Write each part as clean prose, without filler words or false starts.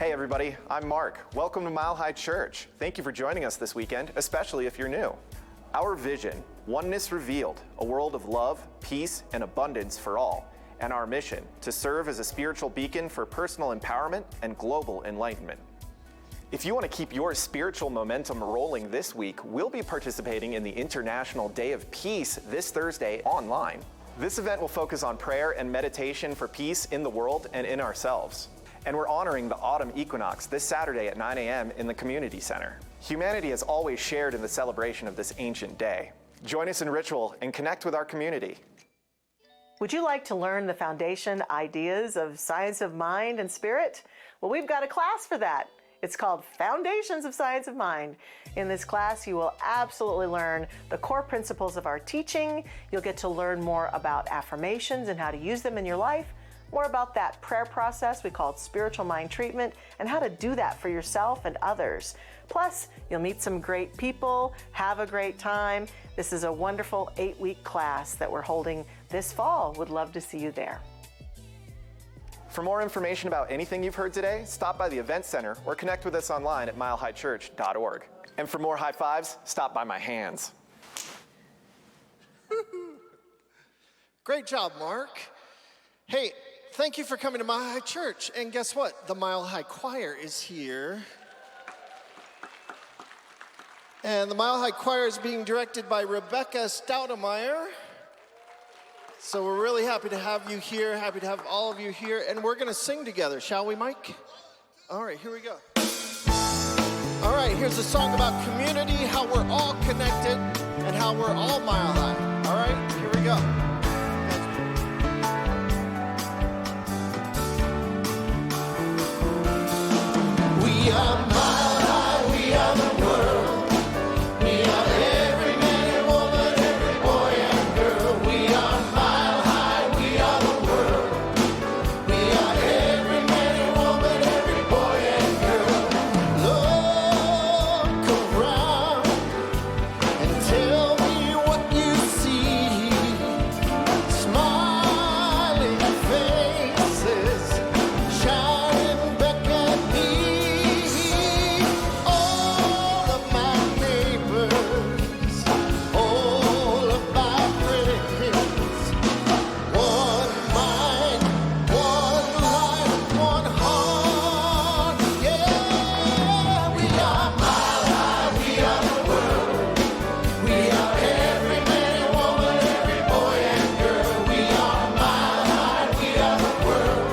Hey everybody, I'm Mark. Welcome to Mile High Church. Thank you for joining us this weekend, especially if you're new. Our vision, oneness revealed, a world of love, peace, and abundance for all, and our mission, to serve as a spiritual beacon for personal empowerment and global enlightenment. If you want to keep your spiritual momentum rolling this week, we'll be participating in the International Day of Peace this Thursday online. This event will focus on prayer and meditation for peace in the world and in ourselves. And we're honoring the autumn equinox this Saturday at 9 a.m. in the community center. Humanity has always shared in the celebration of this ancient day. Join us in ritual and connect with our community. Would you like to learn the foundation ideas of science of mind and spirit? Well, we've got a class for that. It's called Foundations of Science of Mind. In this class, you will absolutely learn the core principles of our teaching. You'll get to learn more about affirmations and how to use them in your life, more about that prayer process we call it spiritual mind treatment, and how to do that for yourself and others. Plus, you'll meet some great people, have a great time. This is a wonderful 8-week class that we're holding this fall. Would love to see you there. For more information about anything you've heard today, stop by the Event Center or connect with us online at milehighchurch.org. And for more high fives, stop by my hands. Great job, Mark. Hey, thank you for coming to Mile High Church. And guess what? The Mile High Choir is here. And the Mile High Choir is being directed by Rebecca Stoudemeyer. So we're really happy to have you here, happy to have all of you here, and we're going to sing together, shall we, Mike? All right, here we go. All right, here's a song about community, how we're all connected, and how we're all mile high. All right, here we go. We are mile high, we are the world. We are every man and woman, every boy and girl. We are mile high, we are the world. We are every man and woman, every boy and girl. Look around and tell me what you see. Smiling faces shining back at me. All of my neighbors, all of my friends, one mind, one life, one heart. Yeah, we are mile high, we are the world. We are every man and woman, every boy and girl. We are mile high, we are the world.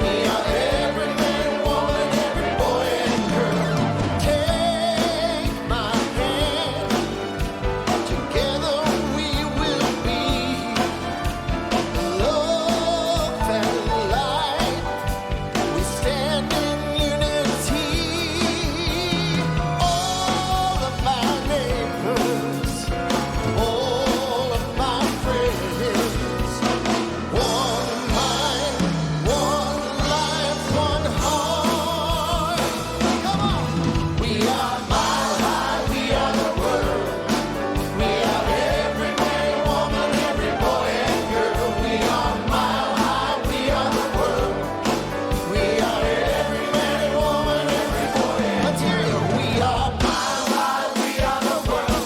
We are every man and woman, every boy and girl. Take my hand, together we will be love and light. We stand in unity. All of my neighbors, all of my friends, one mind, one life, one heart. Come on. We are mile high, we are the world. We are every man, woman, every boy and girl. We are mile high, we are the world. We are every man, woman, every boy and girl. Let's hear you. We are mile high, we are the world.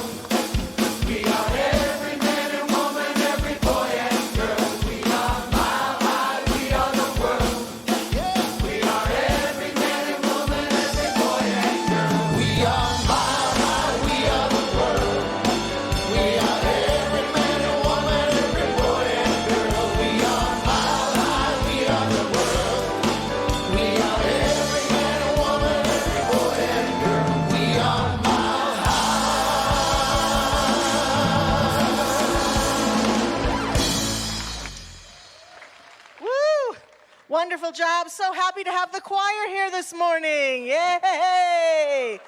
We are every man and woman, every boy and girl. We are mile high, we are the world. Yeah. We are every man and woman, every boy and girl. We are mile high, we are the world. We are every man and woman, every boy and girl. We are mile high, we are the world. We are every man and woman, every boy and girl. We are mile Woo! Wonderful job. So happy to have the choir here this morning. Yay!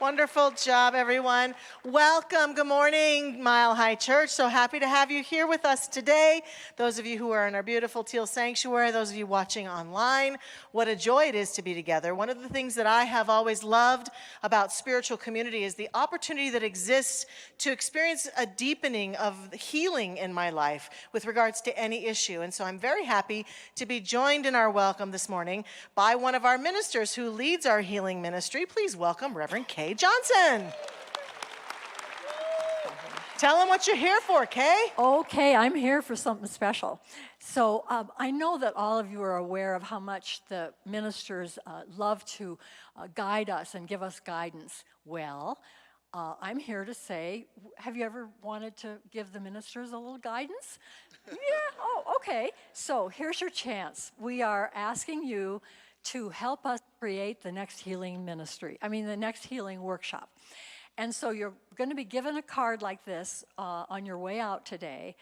Wonderful job, everyone. Welcome. Good morning, Mile High Church. So happy to have you here with us today. Those of you who are in our beautiful Teel Sanctuary, those of you watching online, what a joy it is to be together. One of the things that I have always loved about spiritual community is the opportunity that exists to experience a deepening of healing in my life with regards to any issue. And so I'm very happy to be joined in our welcome this morning by one of our ministers who leads our healing ministry. Please welcome Reverend Kay Johnson. Tell them what you're here for, Kay. Okay, I'm here for something special. So I know that all of you are aware of how much the ministers love to guide us and give us guidance. Well, I'm here to say, have you ever wanted to give the ministers a little guidance? Yeah, oh, okay. So here's your chance. We are asking you to help us create the next healing the next healing workshop. And so you're going to be given a card like this on your way out today,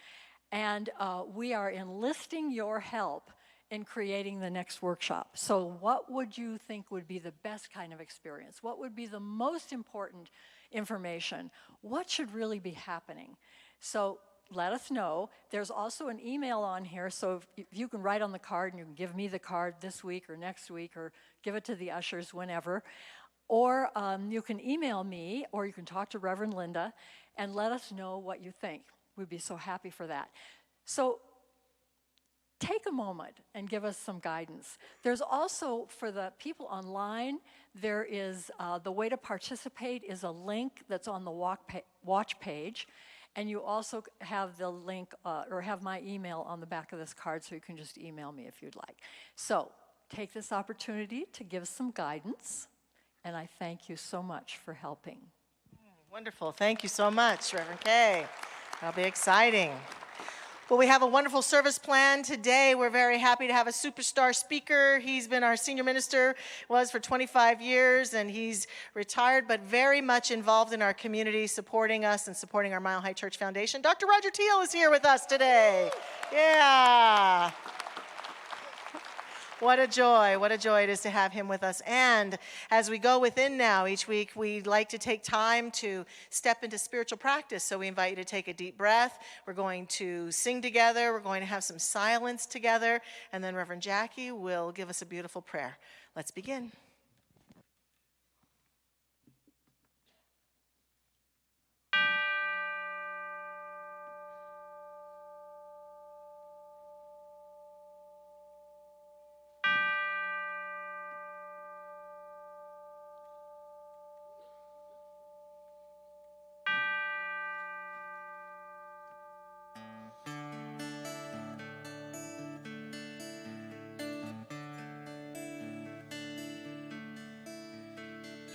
and we are enlisting your help in creating the next workshop. So what would you think would be the best kind of experience? What would be the most important information? What should really be happening? So let us know. There's also an email on here, so if you can write on the card and you can give me the card this week or next week or give it to the ushers whenever. Or you can email me or you can talk to Reverend Linda and let us know what you think. We'd be so happy for that. So take a moment and give us some guidance. There's also, for the people online, there is the way to participate is a link that's on the watch page. And you also have the link, or have my email on the back of this card, so you can just email me if you'd like. So take this opportunity to give some guidance, and I thank you so much for helping. Wonderful. Thank you so much, Reverend Kay. That'll be exciting. Well, we have a wonderful service plan today. We're very happy to have a superstar speaker. He's been our senior minister, was for 25 years, and he's retired, but very much involved in our community, supporting us and supporting our Mile High Church Foundation. Dr. Roger Teel is here with us today. Yeah. What a joy it is to have him with us. And as we go within now, each week, we like to take time to step into spiritual practice. So we invite you to take a deep breath. We're going to sing together. We're going to have some silence together. And then Reverend Jackie will give us a beautiful prayer. Let's begin.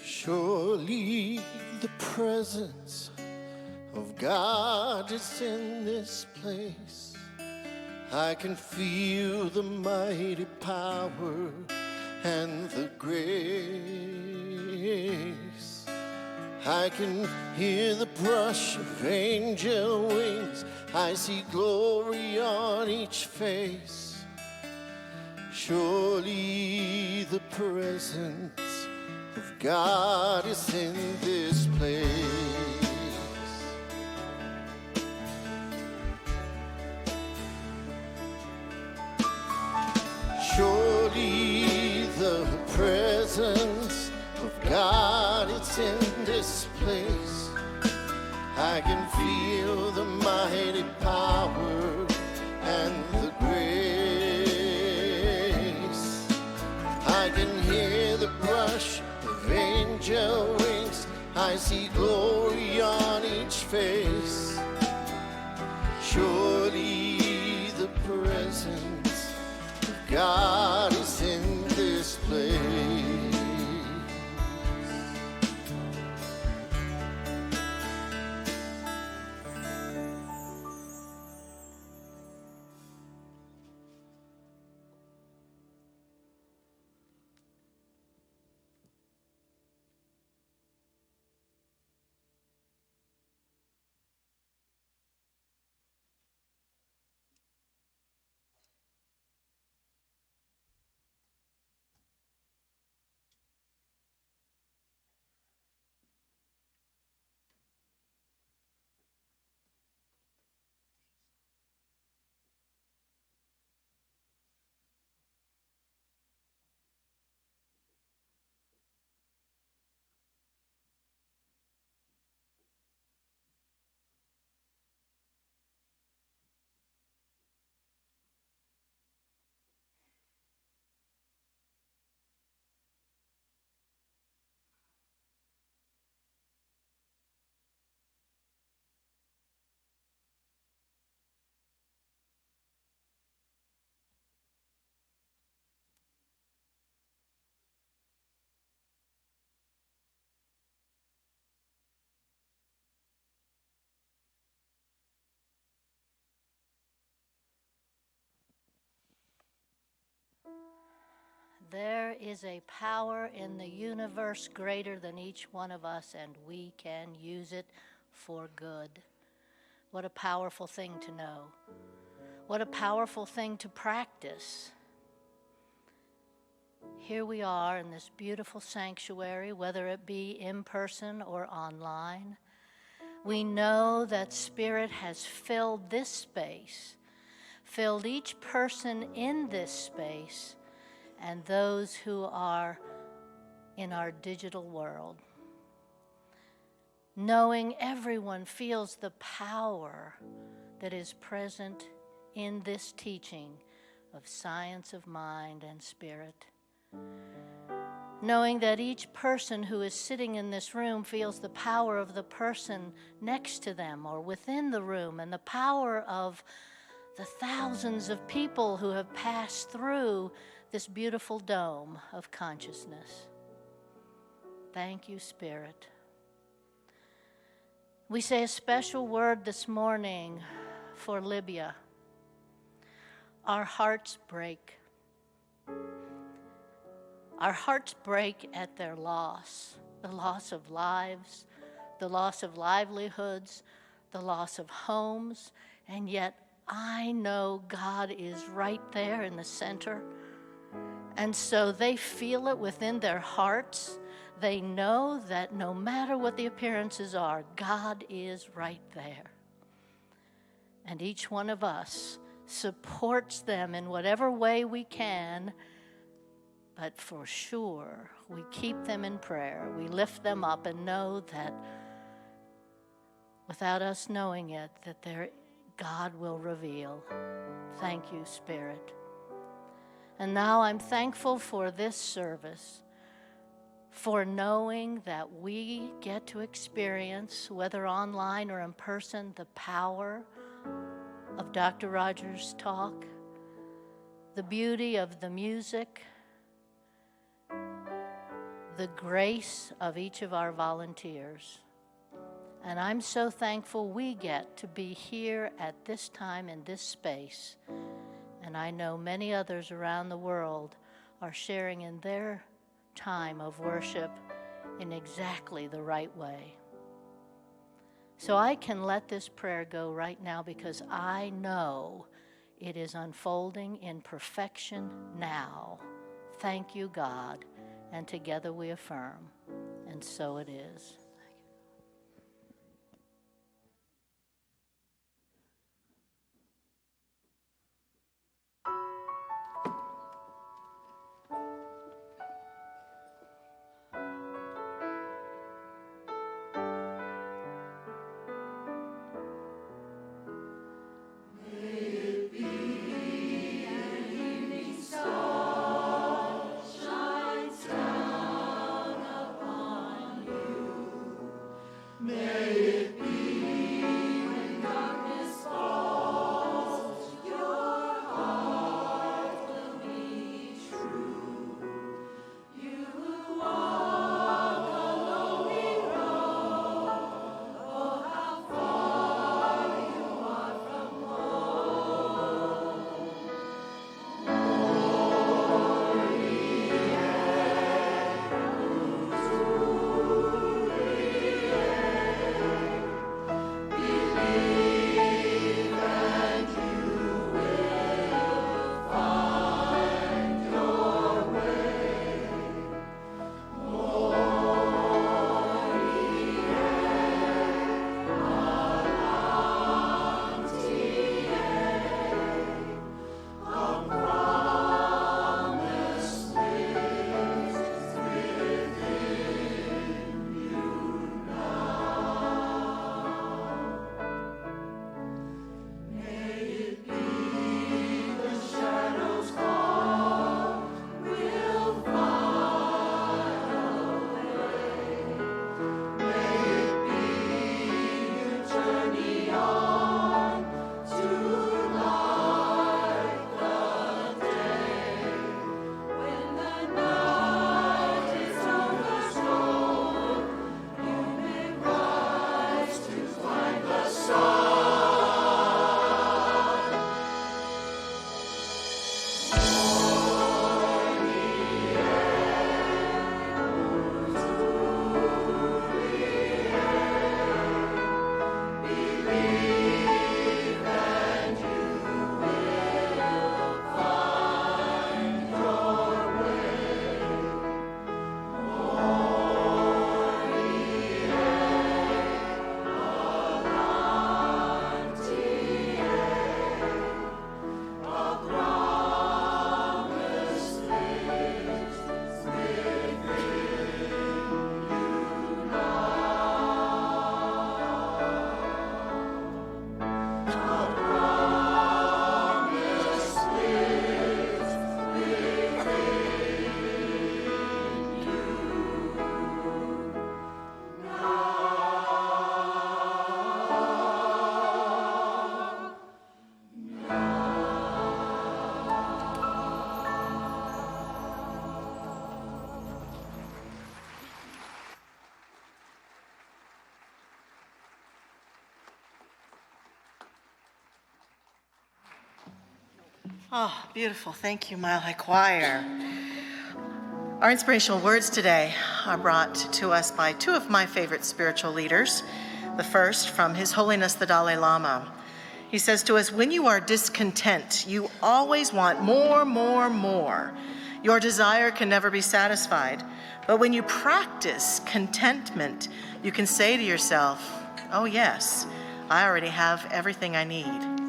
Surely the presence of God is in this place. I can feel the mighty power and the grace. I can hear the brush of angel wings. I see glory on each face. Surely the presence of God is in this place. Surely the presence of God is in this place. I can feel the mighty power and the grace. I can hear the brush of angel wings. I see glory on each face. Surely the presence of God is in this place. there is a power in the universe greater than each one of us, and we can use it for good. What a powerful thing to know. What a powerful thing to practice. Here we are in this beautiful sanctuary, whether it be in person or online. We know that Spirit has filled this space, filled each person in this space, and those who are in our digital world. Knowing everyone feels the power that is present in this teaching of science of mind and spirit. Knowing that each person who is sitting in this room feels the power of the person next to them or within the room, and the power of the thousands of people who have passed through this beautiful dome of consciousness. Thank you, Spirit. We say a special word this morning for Libya. Our hearts break. Our hearts break at their loss, the loss of lives, the loss of livelihoods, the loss of homes, and yet I know God is right there in the center. And so they feel it within their hearts. They know that no matter what the appearances are, God is right there. And each one of us supports them in whatever way we can, but for sure, we keep them in prayer. We lift them up and know that without us knowing it, that God will reveal. Thank you, Spirit. And now I'm thankful for this service, for knowing that we get to experience, whether online or in person, the power of Dr. Roger's talk, the beauty of the music, the grace of each of our volunteers. And I'm so thankful we get to be here at this time in this space. And I know many others around the world are sharing in their time of worship in exactly the right way. So I can let this prayer go right now because I know it is unfolding in perfection now. Thank you, God. And together we affirm. And so it is. Shines down upon you. Oh, beautiful. Thank you, Mile High Choir. Our inspirational words today are brought to us by two of my favorite spiritual leaders. The first from His Holiness the Dalai Lama. He says to us, when you are discontent, you always want more, more, more. Your desire can never be satisfied. But when you practice contentment, you can say to yourself, oh yes, I already have everything I need.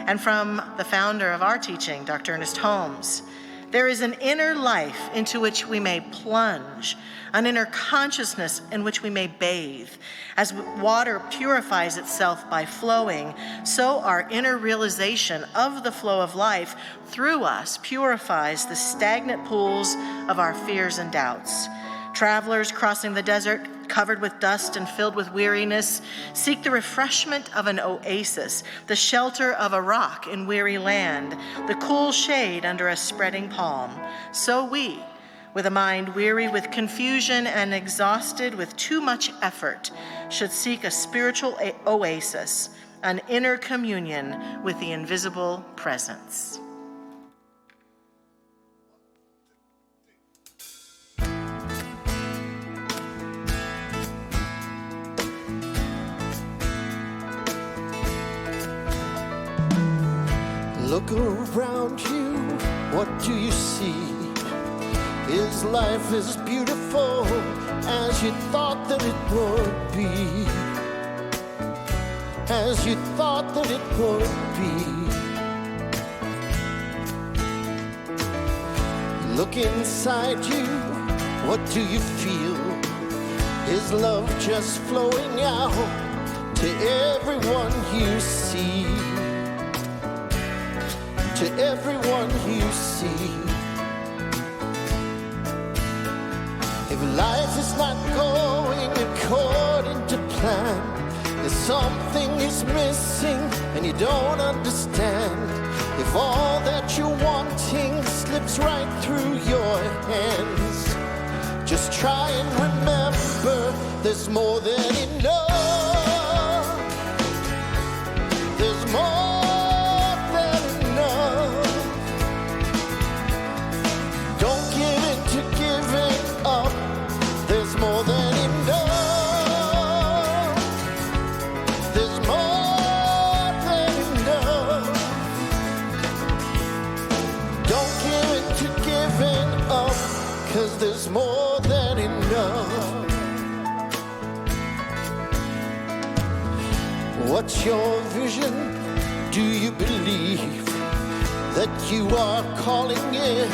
And from the founder of our teaching, Dr. Ernest Holmes, there is an inner life into which we may plunge, an inner consciousness in which we may bathe. As water purifies itself by flowing, so our inner realization of the flow of life through us purifies the stagnant pools of our fears and doubts. Travelers crossing the desert, covered with dust and filled with weariness, seek the refreshment of an oasis, the shelter of a rock in weary land, the cool shade under a spreading palm. So we, with a mind weary with confusion and exhausted with too much effort, should seek a spiritual oasis, an inner communion with the invisible presence. Look around you, what do you see? Is life as beautiful as you thought that it would be? As you thought that it would be? Look inside you, what do you feel? Is love just flowing out to everyone you see? To everyone you see. If life is not going according to plan, if something is missing and you don't understand, if all that you're wanting slips right through your hands, just try and remember there's more than enough. There's more. More than enough. There's more than enough. Don't give in to giving up, 'cause there's more than enough. What's your vision? Do you believe that you are calling in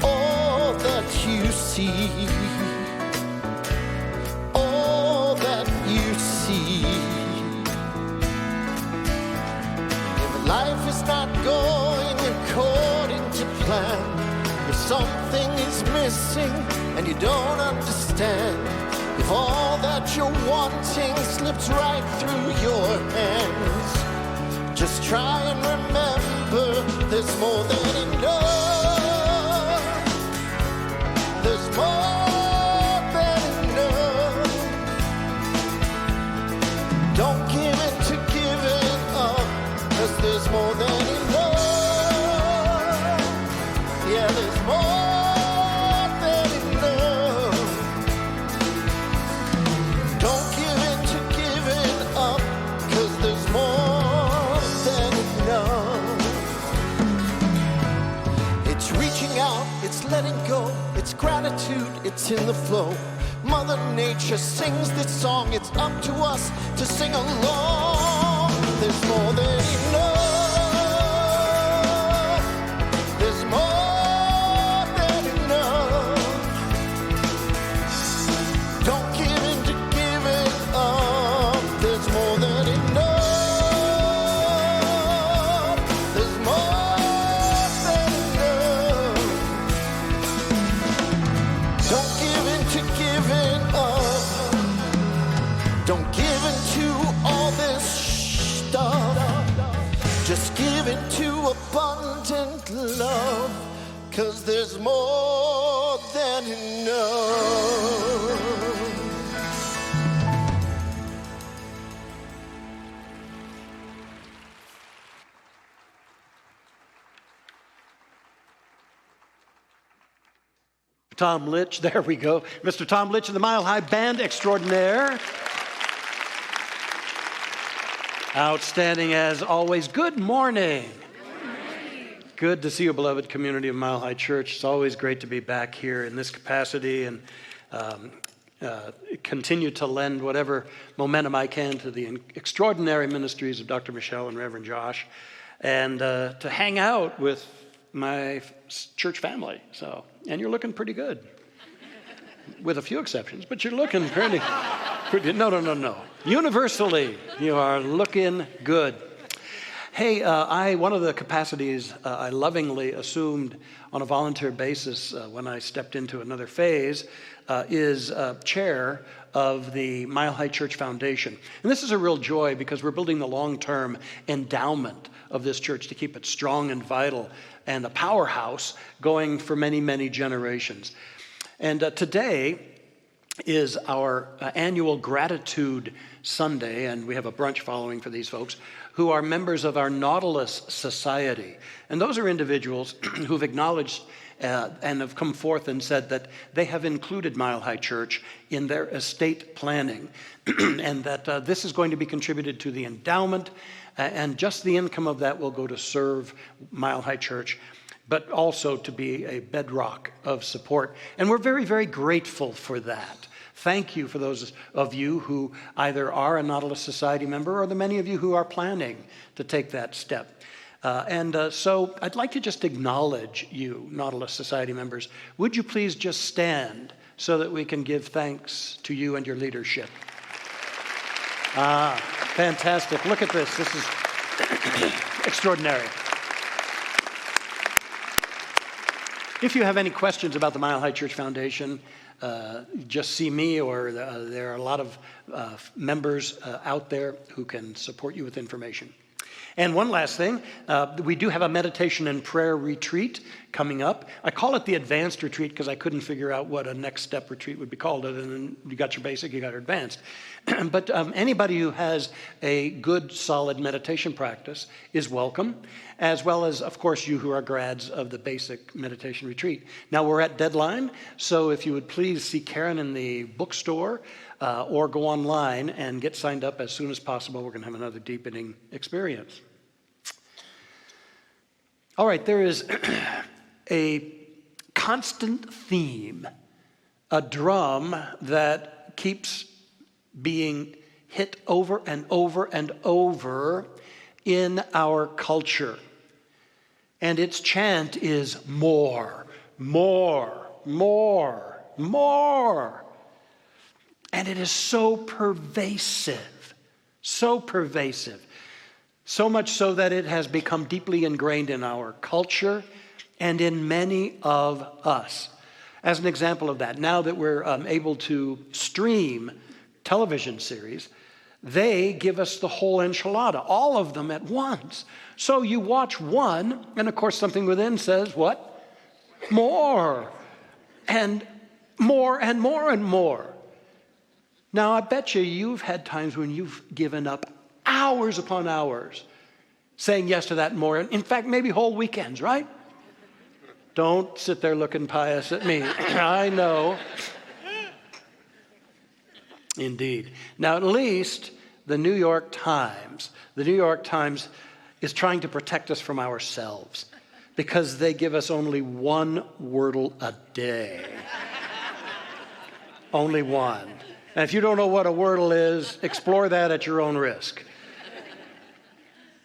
all that you see? Life is not going according to plan. If something is missing and you don't understand, if all that you're wanting slips right through your hands, just try and remember there's more than enough. There's more than enough. Don't give in to giving up, 'cause there's more than enough. Yeah, there's more than enough. Don't give in to giving up, 'cause there's more than enough. It's reaching out, it's letting go, it's gratitude, it's in the flow. Mother Nature sings this song, it's up to us to sing along. There's more than enough. There's more than enough. Don't give in to giving up. There's more than enough. There's more than enough. Don't give in to giving up. Don't give in to all this stuff. Just give it to abundant love, 'cause there's more than enough. Tom Litch, there we go. Mr. Tom Litch of the Mile High Band Extraordinaire. Outstanding as always. Good morning. Good to see you, beloved community of Mile High Church. It's always great to be back here in this capacity and continue to lend whatever momentum I can to the extraordinary ministries of Dr. Michelle and Reverend Josh, and to hang out with my church family. And you're looking pretty good, with a few exceptions, but you're looking pretty. No. Universally, you are looking good. Hey, one of the capacities I lovingly assumed on a volunteer basis when I stepped into another phase is chair of the Mile High Church Foundation. And this is a real joy because we're building the long-term endowment of this church to keep it strong and vital and a powerhouse going for many, many generations. And today is our annual Gratitude Sunday, and we have a brunch following for these folks who are members of our Nautilus Society. And those are individuals who've acknowledged and have come forth and said that they have included Mile High Church in their estate planning, and that this is going to be contributed to the endowment, and just the income of that will go to serve Mile High Church, but also to be a bedrock of support. And we're very, very grateful for that. Thank you for those of you who either are a Nautilus Society member or the many of you who are planning to take that step. So I'd like to just acknowledge you, Nautilus Society members. Would you please just stand so that we can give thanks to you and your leadership? Fantastic. Look at this. This is extraordinary. If you have any questions about the Mile High Church Foundation, just see me, or there are a lot of members out there who can support you with information. And one last thing, we do have a meditation and prayer retreat coming up. I call it the advanced retreat because I couldn't figure out what a next step retreat would be called, other than you got your basic, you got your advanced. But anybody who has a good, solid meditation practice is welcome, as well as, of course, you who are grads of the basic meditation retreat. Now, we're at deadline, so if you would please see Karen in the bookstore or go online and get signed up as soon as possible. We're going to have another deepening experience. All right, there is a constant theme, a drum that keeps being hit over and over and over in our culture. And its chant is more, more, more, more. And it is so pervasive, so pervasive. So much so that it has become deeply ingrained in our culture and in many of us. As an example of that, now that we're able to stream television series, they give us the whole enchilada, all of them at once. So you watch one, and of course something within says, what? More. And more and more and more. Now, I bet you've had times when you've given up hours upon hours saying yes to that and more. In fact, maybe whole weekends, right? Don't sit there looking pious at me. I know. Indeed. Now, at least the New York Times is trying to protect us from ourselves because they give us only one wordle a day. Only one. And if you don't know what a wordle is, explore that at your own risk.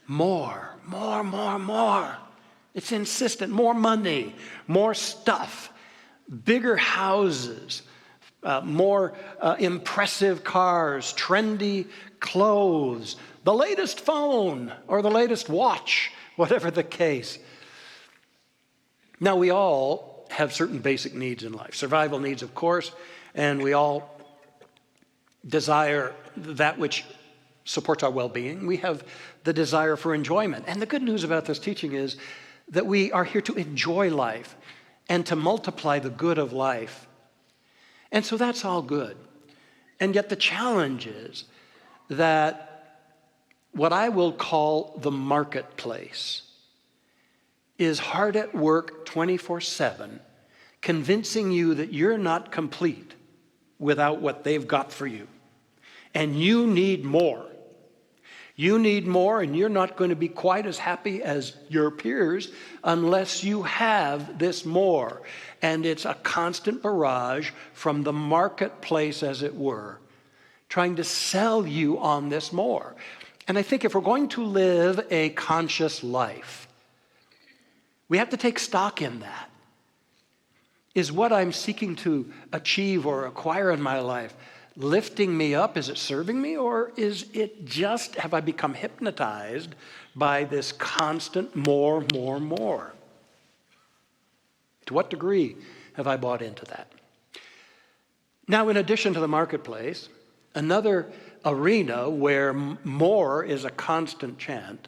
More, more, more, more. It's insistent. More money, more stuff, bigger houses, more impressive cars, trendy clothes, the latest phone or the latest watch, whatever the case. Now, we all have certain basic needs in life, survival needs, of course, and we all desire that which supports our well-being. We have the desire for enjoyment. And the good news about this teaching is that we are here to enjoy life and to multiply the good of life. And so that's all good. And yet the challenge is that what I will call the marketplace is hard at work 24/7, convincing you that you're not complete without what they've got for you. And you need more. You need more, and you're not going to be quite as happy as your peers unless you have this more. And it's a constant barrage from the marketplace, as it were, trying to sell you on this more. And I think if we're going to live a conscious life, we have to take stock in that. Is what I'm seeking to achieve or acquire in my life lifting me up? Is it serving me? Or is it just, have I become hypnotized by this constant more? To what degree have I bought into that? Now, in addition to the marketplace, another arena where more is a constant chant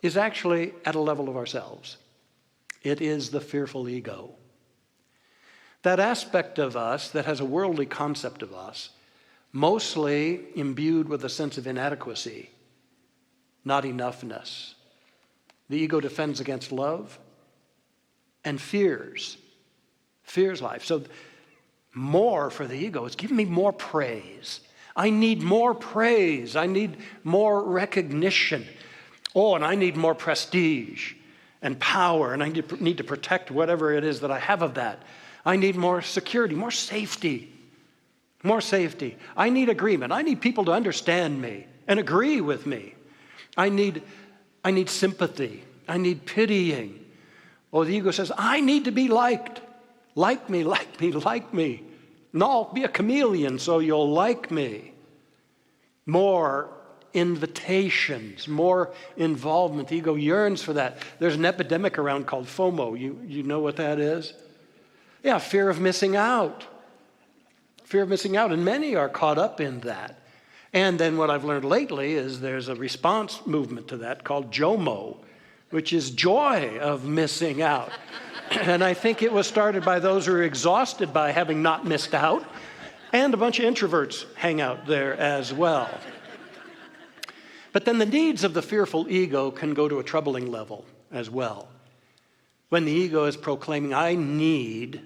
is actually at a level of ourselves. It is the fearful ego. That aspect of us that has a worldly concept of us, mostly imbued with a sense of inadequacy, not enoughness. The ego defends against love and fears life. So more for the ego is give me more praise. I need more praise. I need more recognition. Oh, and I need more prestige and power, and I need to protect whatever it is that I have of that. I need more security, more safety. More safety. I need agreement. I need people to understand me and agree with me. I need sympathy. I need pitying. Oh, the ego says, I need to be liked. Like me, like me, like me. No, be a chameleon so you'll like me. More invitations, more involvement. The ego yearns for that. There's an epidemic around called FOMO. You know what that is? Yeah, fear of missing out. Fear of missing out, and many are caught up in that. And then what I've learned lately is there's a response movement to that called JOMO, which is joy of missing out. And I think it was started by those who are exhausted by having not missed out, and a bunch of introverts hang out there as well. But then the needs of the fearful ego can go to a troubling level as well. When the ego is proclaiming, I need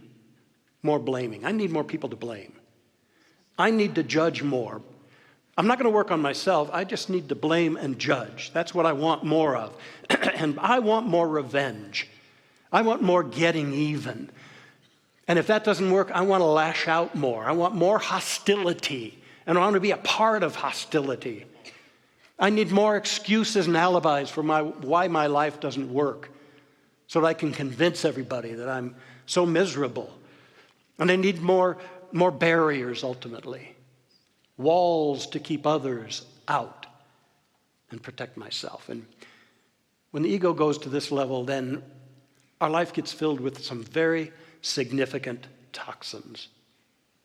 more blaming. I need more people to blame. I need to judge more. I'm not going to work on myself. I just need to blame and judge. That's what I want more of. And I want more revenge. I want more getting even. And if that doesn't work, I want to lash out more. I want more hostility. And I want to be a part of hostility. I need more excuses and alibis for why my life doesn't work, so that I can convince everybody that I'm so miserable. And I need more barriers, ultimately. Walls to keep others out and protect myself. And when the ego goes to this level, then our life gets filled with some very significant toxins.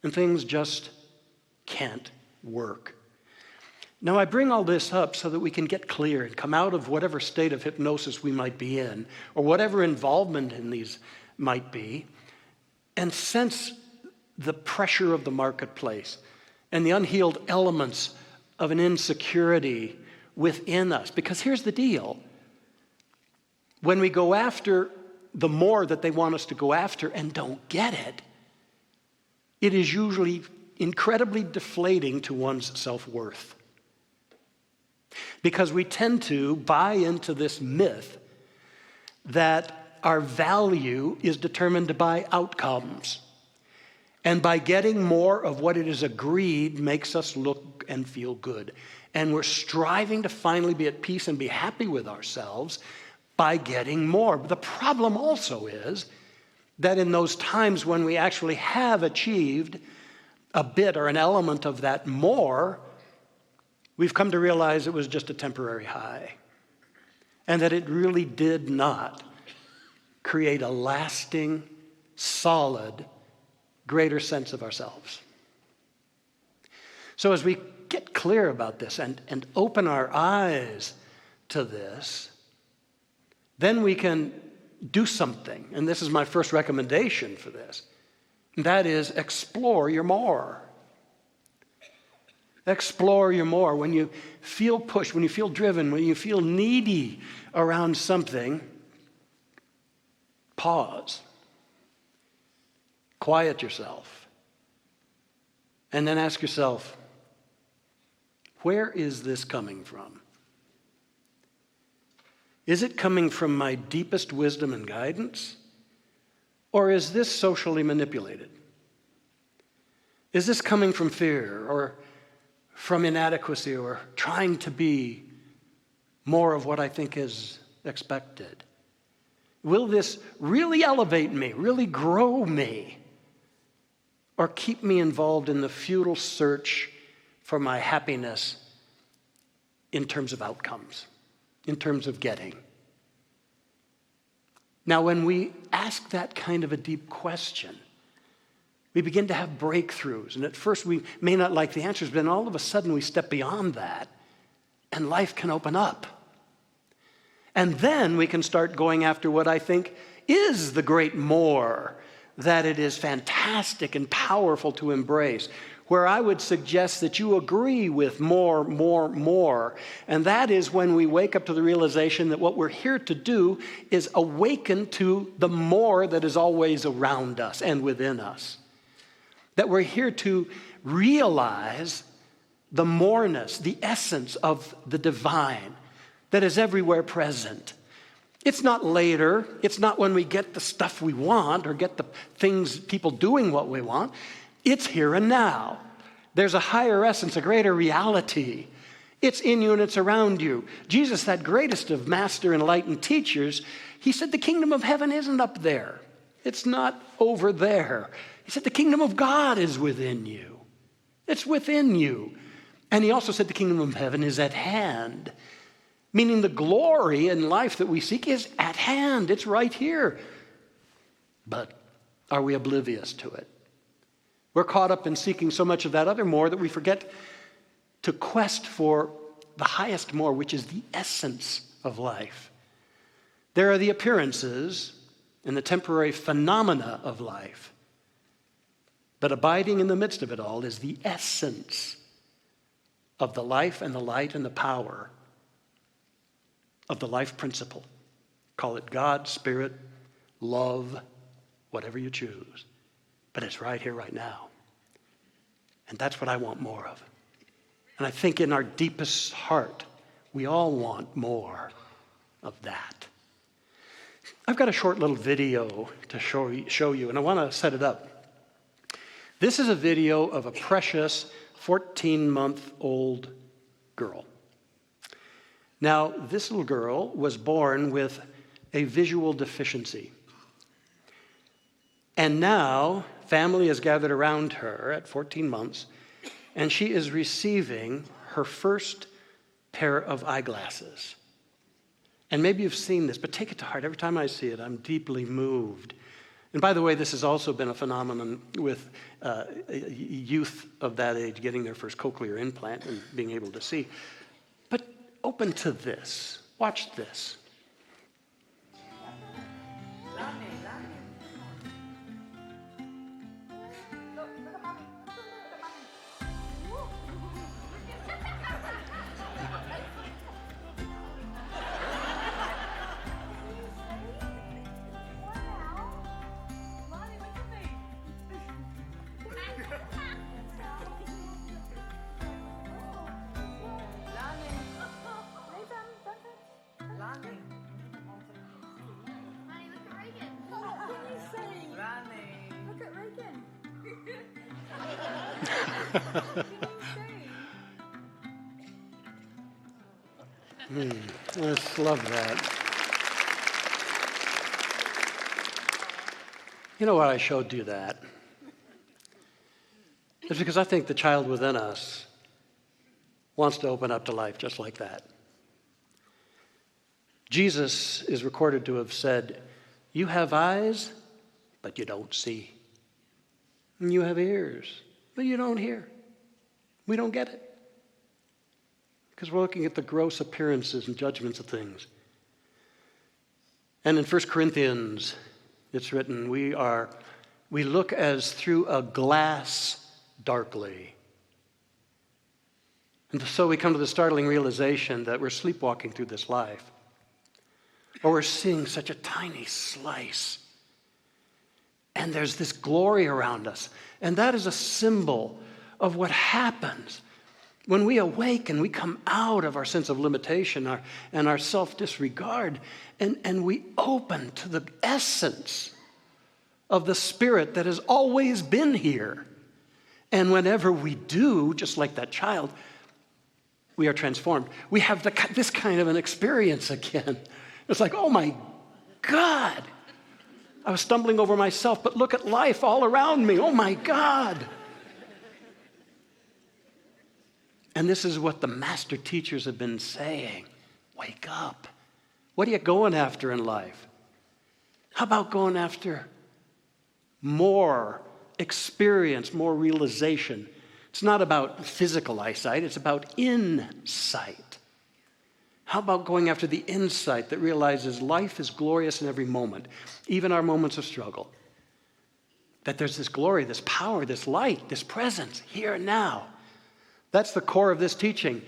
And things just can't work. Now, I bring all this up so that we can get clear and come out of whatever state of hypnosis we might be in, or whatever involvement in these might be, and sense the pressure of the marketplace and the unhealed elements of an insecurity within us. Because here's the deal. When we go after the more that they want us to go after and don't get it, it is usually incredibly deflating to one's self-worth. Because we tend to buy into this myth that our value is determined by outcomes. And by getting more of what it is agreed makes us look and feel good. And we're striving to finally be at peace and be happy with ourselves by getting more. But the problem also is that in those times when we actually have achieved a bit or an element of that more, we've come to realize it was just a temporary high, and that it really did not create a lasting, solid, greater sense of ourselves. So as we get clear about this and open our eyes to this, then we can do something. And this is my first recommendation for this. And that is explore your more. Explore your more. When you feel pushed, when you feel driven, when you feel needy around something, pause quiet yourself, and then ask yourself, where is this coming from? Is it coming from my deepest wisdom and guidance? Or is this socially manipulated? Is this coming from fear or from inadequacy or trying to be more of what I think is expected? Will this really elevate me, really grow me, or keep me involved in the futile search for my happiness in terms of outcomes, in terms of getting? Now, when we ask that kind of a deep question, we begin to have breakthroughs. And at first we may not like the answers, but then all of a sudden we step beyond that and life can open up. And then we can start going after what I think is the great more that it is fantastic and powerful to embrace, where I would suggest that you agree with more. And that is when we wake up to the realization that what we're here to do is awaken to the more that is always around us and within us. That we're here to realize the moreness, the essence of the divine that is everywhere present. It's not later. It's not when we get the stuff we want or get the things, people doing what we want. It's here and now. There's a higher essence, a greater reality. It's in you and it's around you. Jesus, that greatest of master enlightened teachers, he said the kingdom of heaven isn't up there. It's not over there. He said the kingdom of God is within you. It's within you. And he also said the kingdom of heaven is at hand, meaning the glory in life that we seek is at hand. It's right here. But are we oblivious to it? We're caught up in seeking so much of that other more that we forget to quest for the highest more, which is the essence of life. There are the appearances and the temporary phenomena of life. But abiding in the midst of it all is the essence of the life and the light and the power of the life principle. Call it God, Spirit, love, whatever you choose. But it's right here, right now. And that's what I want more of. And I think in our deepest heart, we all want more of that. I've got a short little video to show you, and I want to set it up. This is a video of a precious 14-month-old girl. Now, this little girl was born with a visual deficiency. And now, family has gathered around her at 14 months, and she is receiving her first pair of eyeglasses. And maybe you've seen this, but take it to heart. Every time I see it, I'm deeply moved. And by the way, this has also been a phenomenon with youth of that age getting their first cochlear implant and being able to see. But open to this. Watch this. I just love that. You know why I showed you that? It's because I think the child within us wants to open up to life just like that. Jesus is recorded to have said, "You have eyes, but you don't see. And you have ears, but you don't hear." We don't get it. Because we're looking at the gross appearances and judgments of things. And in 1 Corinthians, it's written, we look as through a glass darkly. And so we come to the startling realization that we're sleepwalking through this life. Or we're seeing such a tiny slice. and there's this glory around us. And that is a symbol of what happens when we awaken. We come out of our sense of limitation and our self-disregard, and we open to the essence of the Spirit that has always been here. And whenever we do, just like that child, we are transformed. We have this kind of an experience again. It's like, oh my God, I was stumbling over myself, but look at life all around me. Oh my God. And this is what the master teachers have been saying. Wake up. What are you going after in life? How about going after more experience, more realization? It's not about physical eyesight, it's about insight. How about going after the insight that realizes life is glorious in every moment, even our moments of struggle? That there's this glory, this power, this light, this presence here and now. That's the core of this teaching,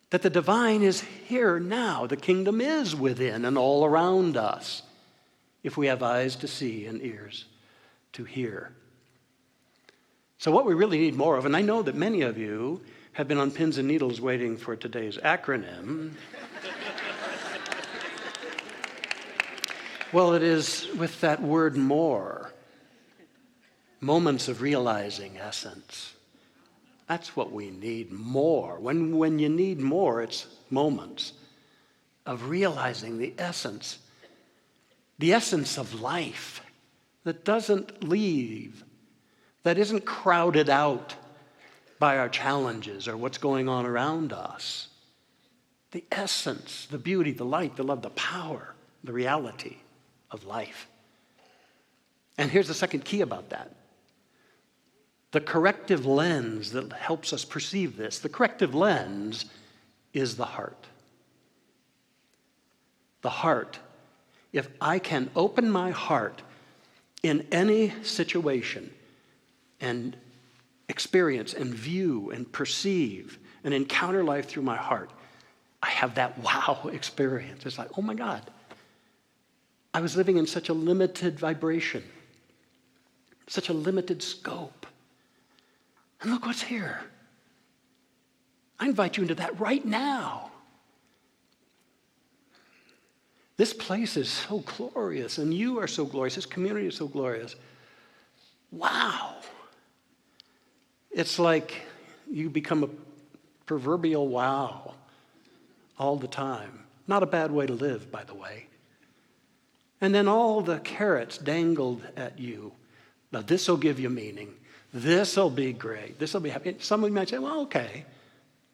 that the divine is here now. The kingdom is within and all around us, if we have eyes to see and ears to hear. So what we really need more of, and I know that many of you have been on pins and needles waiting for today's acronym. Well, it is with that word more, moments of realizing essence. That's what we need more. When you need more, it's moments of realizing the essence of life that doesn't leave, that isn't crowded out by our challenges or what's going on around us. The essence, the beauty, the light, the love, the power, the reality of life. And here's the second key about that. The corrective lens that helps us perceive this, the corrective lens is the heart. The heart. If I can open my heart in any situation and experience and view and perceive and encounter life through my heart, I have that wow experience. It's like, oh my God, I was living in such a limited vibration, such a limited scope. And look what's here. I invite you into that right now. This place is so glorious, and you are so glorious. This community is so glorious. Wow. It's like you become a proverbial wow all the time. Not a bad way to live, by the way. And then all the carrots dangled at you. Now, this will give you meaning. This will be great. This will be happy. Some of you might say, well, okay.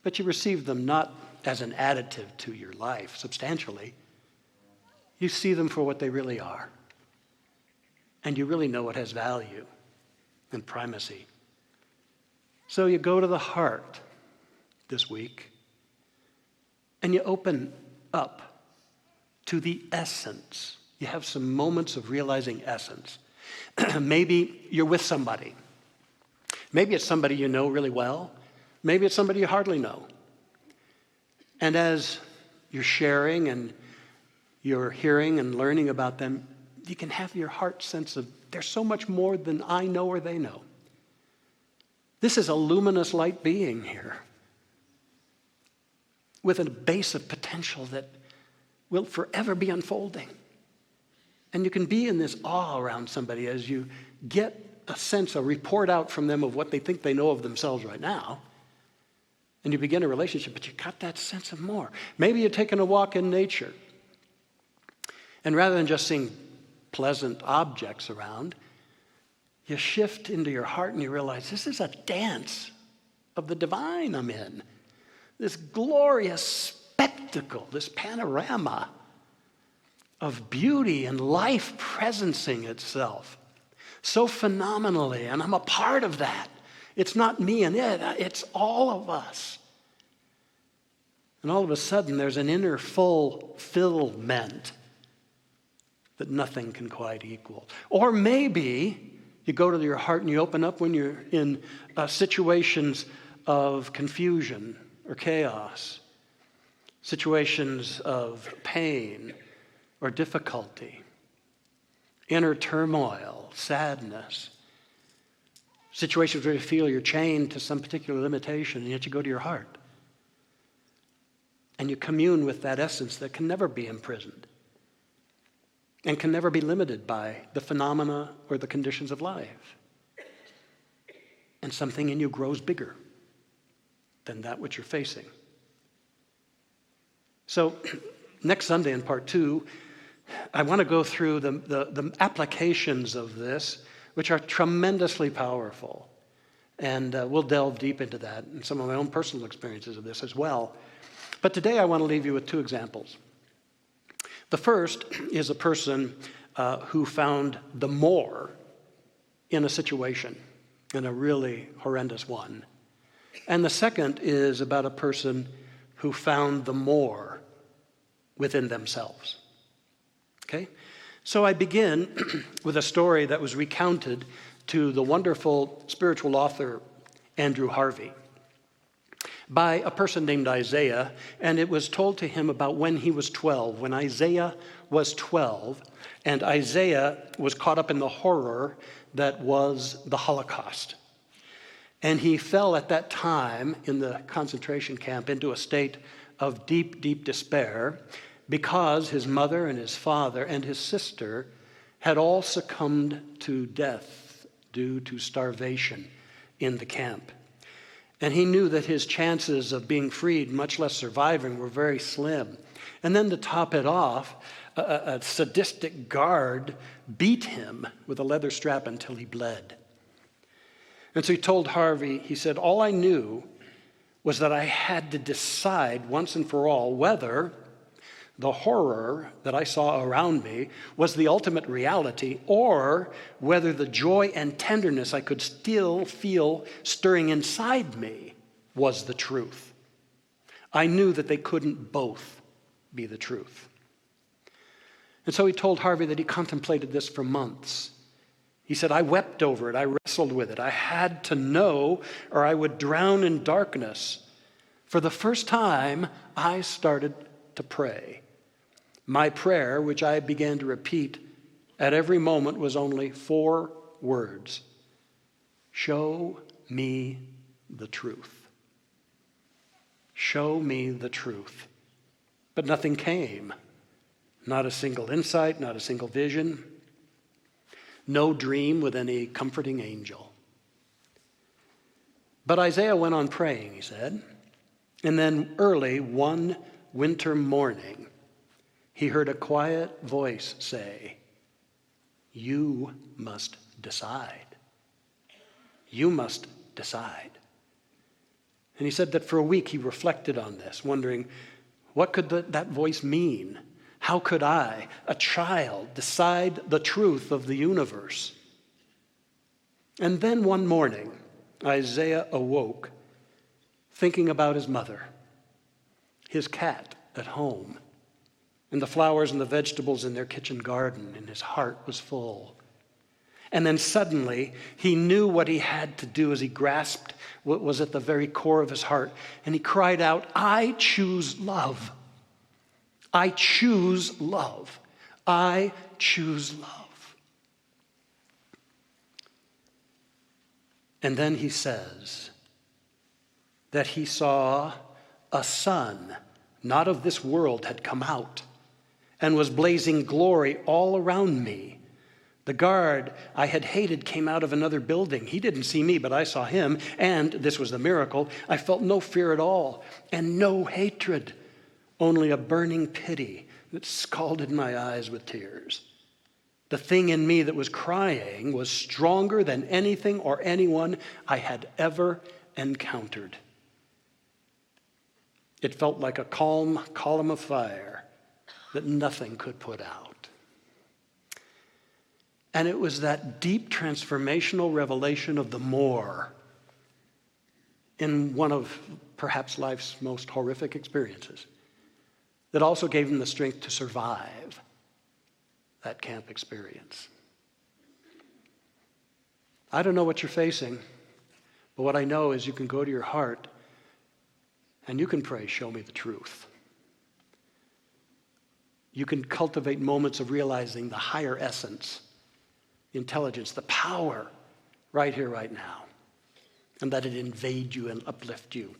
But you receive them not as an additive to your life substantially. You see them for what they really are. And you really know what has value and primacy. So you go to the heart this week and you open up to the essence. You have some moments of realizing essence. Maybe you're with somebody. Maybe it's somebody you know really well. Maybe it's somebody you hardly know. And as you're sharing and you're hearing and learning about them, you can have your heart sense of there's so much more than I know or they know. This is a luminous light being here with a base of potential that will forever be unfolding. And you can be in this awe around somebody as you get a sense, a report out from them of what they think they know of themselves right now. And you begin a relationship, but you got that sense of more. Maybe you're taking a walk in nature. And rather than just seeing pleasant objects around, you shift into your heart and you realize this is a dance of the divine I'm in. This glorious spectacle, this panorama of beauty and life presencing itself so phenomenally, and I'm a part of that. It's not me and it, it's all of us. And all of a sudden, there's an inner fulfillment that nothing can quite equal. Or maybe you go to your heart and you open up when you're in situations of confusion or chaos, situations of pain or difficulty. inner turmoil, sadness, situations where you feel you're chained to some particular limitation, and yet you go to your heart. And you commune with that essence that can never be imprisoned and can never be limited by the phenomena or the conditions of life. And something in you grows bigger than that which you're facing. So next Sunday in part 2, I want to go through the applications of this, which are tremendously powerful. And we'll delve deep into that and some of my own personal experiences of this as well. But today I want to leave you with 2 examples. The first is a person who found the more in a situation, in a really horrendous one. And the second is about a person who found the more within themselves. Okay? So I begin with a story that was recounted to the wonderful spiritual author Andrew Harvey by a person named Isaiah, and it was told to him about when he was 12. When Isaiah was 12, and Isaiah was caught up in the horror that was the Holocaust. And he fell at that time in the concentration camp into a state of deep, deep despair because his mother and his father and his sister had all succumbed to death due to starvation in the camp. And he knew that his chances of being freed, much less surviving, were very slim. And then to top it off, a sadistic guard beat him with a leather strap until he bled. And so he told Harvey, he said, all I knew was that I had to decide once and for all whether the horror that I saw around me was the ultimate reality, or whether the joy and tenderness I could still feel stirring inside me was the truth. I knew that they couldn't both be the truth. And so he told Harvey that he contemplated this for months. He said, I wept over it, I wrestled with it. I had to know or I would drown in darkness. For the first time, I started to pray. My prayer, which I began to repeat at every moment, was only 4 words. Show me the truth. Show me the truth. But nothing came. Not a single insight, not a single vision. No dream with any comforting angel. But Isaiah went on praying, he said. And then early one winter morning, he heard a quiet voice say, you must decide. You must decide. And he said that for a week he reflected on this, wondering, what could that voice mean? How could I, a child, decide the truth of the universe? And then one morning, Isaiah awoke, thinking about his mother, his cat at home, and the flowers and the vegetables in their kitchen garden, and his heart was full. And then suddenly, he knew what he had to do as he grasped what was at the very core of his heart, and he cried out, I choose love. I choose love. I choose love. And then he says that he saw a sun, not of this world, had come out and was blazing glory all around me. The guard I had hated came out of another building. He didn't see me, but I saw him. And, this was the miracle, I felt no fear at all and no hatred, only a burning pity that scalded my eyes with tears. The thing in me that was crying was stronger than anything or anyone I had ever encountered. It felt like a calm column of fire that nothing could put out. And it was that deep transformational revelation of the more in one of perhaps life's most horrific experiences that also gave him the strength to survive that camp experience. I don't know what you're facing, but what I know is you can go to your heart and you can pray, show me the truth. You can cultivate moments of realizing the higher essence the intelligence, the power right here, right now, and let it invade you and uplift you.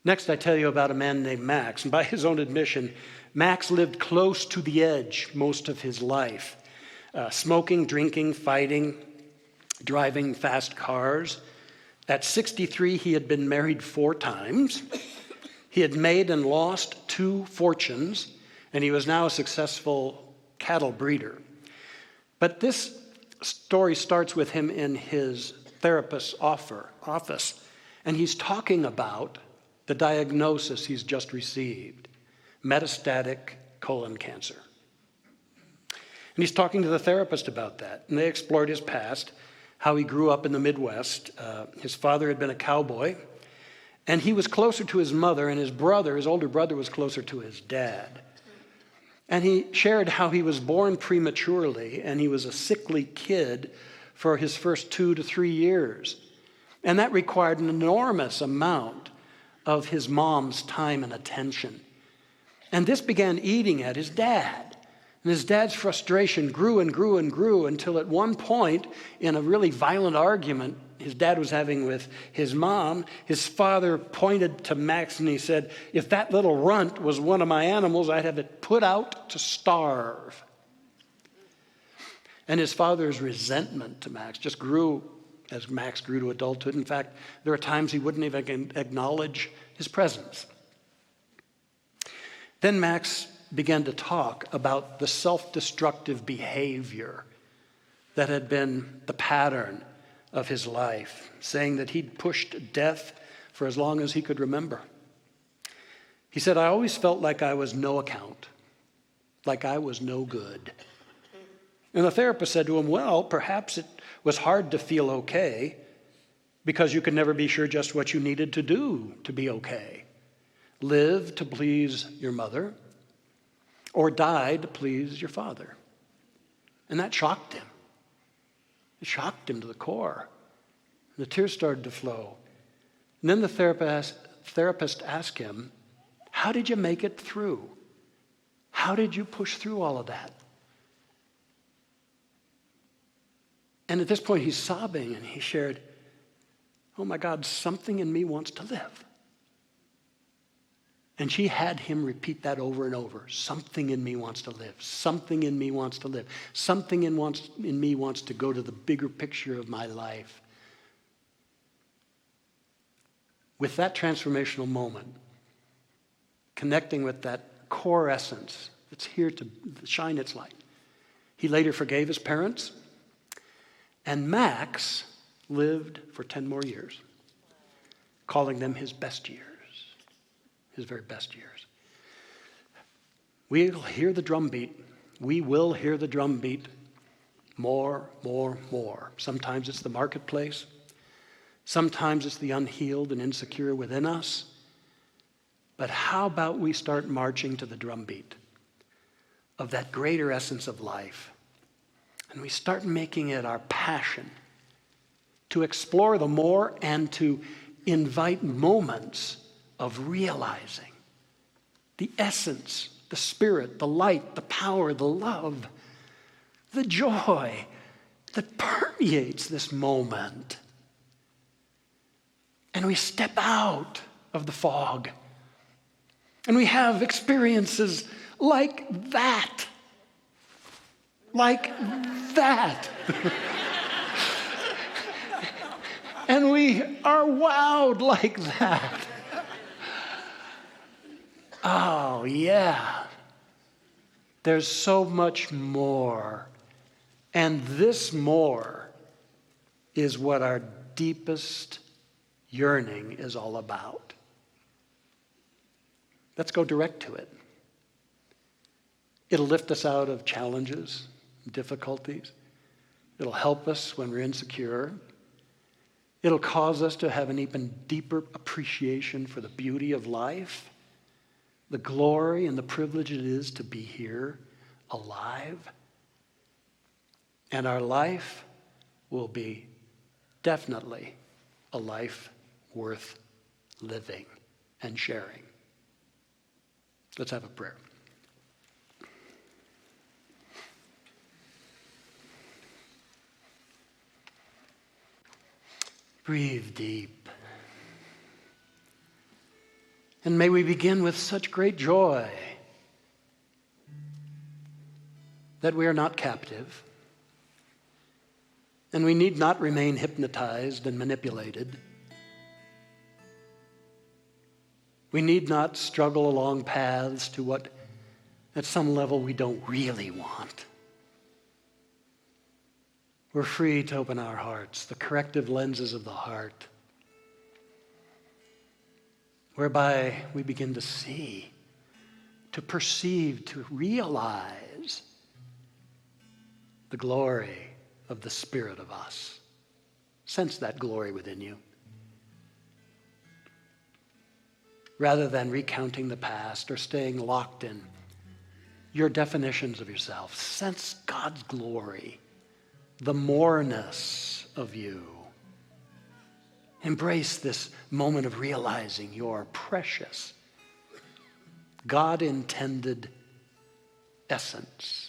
Next, I tell you about a man named Max, and by his own admission, Max lived close to the edge most of his life, smoking, drinking, fighting, driving fast cars. At 63, he had been married 4 times. He had made and lost 2 fortunes, and he was now a successful cattle breeder. But this story starts with him in his therapist's office, and he's talking about the diagnosis he's just received, metastatic colon cancer. And he's talking to the therapist about that, and they explored his past, how he grew up in the Midwest. His father had been a cowboy, and he was closer to his mother, and his older brother, was closer to his dad. And he shared how he was born prematurely, and he was a sickly kid for his first 2 to 3 years. And that required an enormous amount of his mom's time and attention. And this began eating at his dad. And his dad's frustration grew and grew and grew until at one point, in a really violent argument his dad was having with his mom, his father pointed to Max and he said, "If that little runt was one of my animals, I'd have it put out to starve." And his father's resentment to Max just grew as Max grew to adulthood. In fact, there are times he wouldn't even acknowledge his presence. Then Max began to talk about the self-destructive behavior that had been the pattern of his life, saying that he'd pushed death for as long as he could remember. He said, "I always felt like I was no account, like I was no good." And the therapist said to him, "Well, perhaps it was hard to feel okay because you could never be sure just what you needed to do to be okay. Live to please your mother or die to please your father." And that shocked him. It shocked him to the core. The tears started to flow. And then the therapist asked him, "How did you make it through? How did you push through all of that?" And at this point he's sobbing and he shared, "Oh my God, something in me wants to live." And she had him repeat that over and over. Something in me wants to live. Something in me wants to live. Something in me wants to go to the bigger picture of my life. With that transformational moment, connecting with that core essence that's here to shine its light, he later forgave his parents, and Max lived for 10 more years, calling them his best years. His very best years. We'll hear the drum beat. We will hear the drum beat. More, more, more. Sometimes it's the marketplace. Sometimes it's the unhealed and insecure within us. But how about we start marching to the drum beat of that greater essence of life? And we start making it our passion to explore the more and to invite moments of realizing the essence, the spirit, the light, the power, the love, the joy that permeates this moment. And we step out of the fog and we have experiences like that. Like that. And we are wowed like that. Oh, yeah. There's so much more. And this more is what our deepest yearning is all about. Let's go direct to it. It'll lift us out of challenges, difficulties. It'll help us when we're insecure. It'll cause us to have an even deeper appreciation for the beauty of life, the glory and the privilege it is to be here, alive. And our life will be definitely a life worth living and sharing. Let's have a prayer. Breathe deep. And may we begin with such great joy that we are not captive, and we need not remain hypnotized and manipulated. We need not struggle along paths to what, at some level, we don't really want. We're free to open our hearts, the corrective lenses of the heart, whereby we begin to see, to perceive, to realize the glory of the Spirit of us. Sense that glory within you. Rather than recounting the past or staying locked in your definitions of yourself, sense God's glory, the moreness of you. Embrace this moment of realizing your precious, God-intended essence.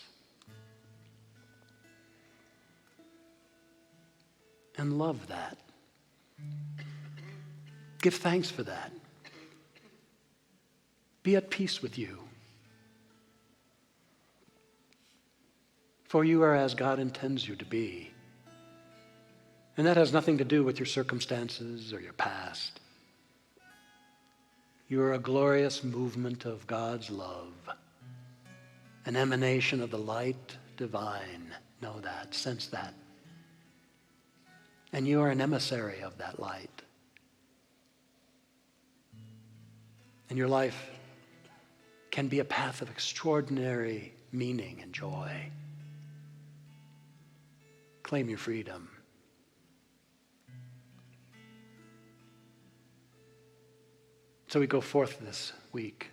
And love that. Give thanks for that. Be at peace with you. For you are as God intends you to be. And that has nothing to do with your circumstances or your past. You are a glorious movement of God's love, an emanation of the light divine. Know that, sense that. And you are an emissary of that light. And your life can be a path of extraordinary meaning and joy. Claim your freedom. So we go forth this week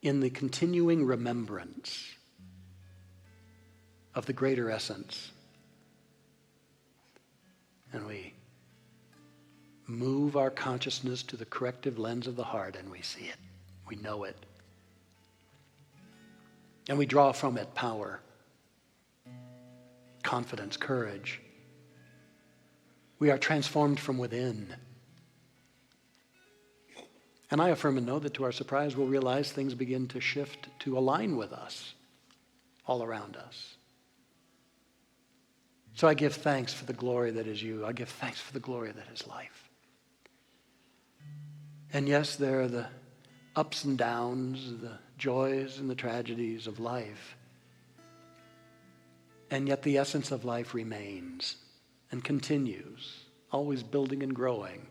in the continuing remembrance of the greater essence. And we move our consciousness to the corrective lens of the heart, and we see it. We know it. And we draw from it power, confidence, courage. We are transformed from within. And I affirm and know that to our surprise, we'll realize things begin to shift to align with us, all around us. So I give thanks for the glory that is you. I give thanks for the glory that is life. And yes, there are the ups and downs, the joys and the tragedies of life. And yet the essence of life remains and continues, always building and growing.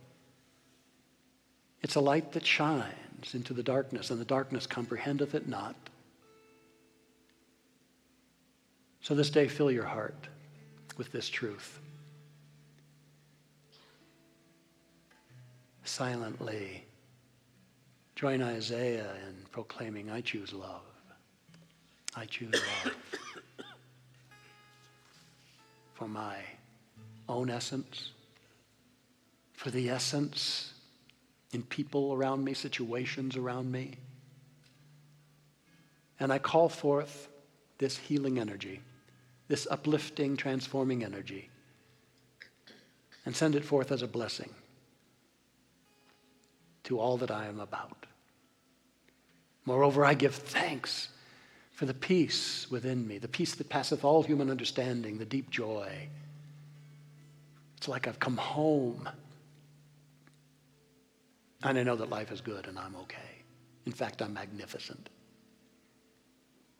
It's a light that shines into the darkness, and the darkness comprehendeth it not. So this day, fill your heart with this truth. Silently join Isaiah in proclaiming, I choose love. I choose love. For my own essence, for the essence in people around me, situations around me. And I call forth this healing energy, this uplifting, transforming energy, and send it forth as a blessing to all that I am about. Moreover, I give thanks for the peace within me, the peace that passeth all human understanding, the deep joy. It's like I've come home. And I know that life is good and I'm okay. In fact, I'm magnificent.